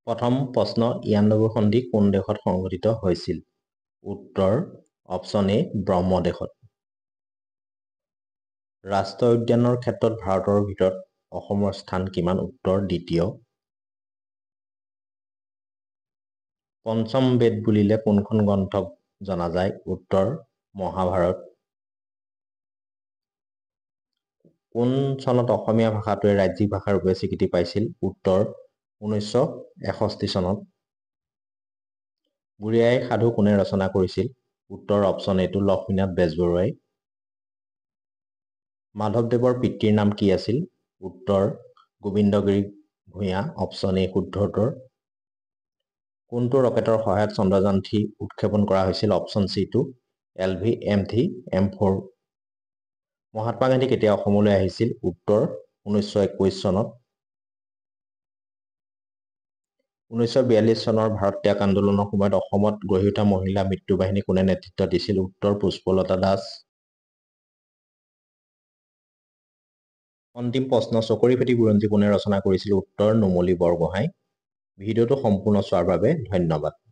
প্ৰথম প্ৰশ্ন, ইয়াণ্ডাবু সন্ধি কোন দেশত সংঘটিত হৈছিল? উত্তৰ অপশ্যন এ ব্ৰহ্মদেশত। ৰাষ্ট্ৰীয় উদ্যানৰ ক্ষেত্ৰত ভাৰতৰ ভিতৰত অসমৰ স্থান কিমান? উত্তৰ দ্বিতীয়। পঞ্চম বেদ বুলিলে কোনখন গ্ৰন্থক জনা যায়? উত্তৰ মহাভাৰত। কোন চনত অসমীয়া ভাষাটোৱে ৰাজ্যিক ভাষা ৰূপে স্বীকৃতি পাইছিল? উত্তৰ 1961 চনত। বুঢ়ী আইৰ সাধু কোনে ৰচনা কৰিছিল? উত্তৰ অপশ্যন এ লক্ষ্মীনাথ বেজবৰুৱাই। মাধৱদেৱৰ পিতৃৰ নাম কি আছিল? উত্তৰ গোবিন্দগিৰি ভূঞা। অপশ্যন এ শুদ্ধ উত্তৰ। কোনটো ৰকেটৰ সহায়ত চন্দ্ৰযান-3 উৎক্ষেপণ কৰা হৈছিল? Option C LV-M3M4। Mahatma Gandhi কেতিয়া অসমলৈ আহিছিল? উত্তৰ 1921 চনত। 1942 চনৰ ভাৰত ত্যাগ আন্দোলনৰ সময়ত অসমত গঢ়ি উঠা মহিলা মৃত্যুবাহিনী কোনে নেতৃত্ব দিছিল? উত্তৰ পুষ্পলতা দাস। অন্তিম প্ৰশ্ন, চকৰি ফেটি বুৰঞ্জী কোনে ৰচনা কৰিছিল? উত্তৰ নুমলী বৰগোহাঁই। ভিডিঅ'টো সম্পূৰ্ণ চোৱাৰ বাবে ধন্যবাদ।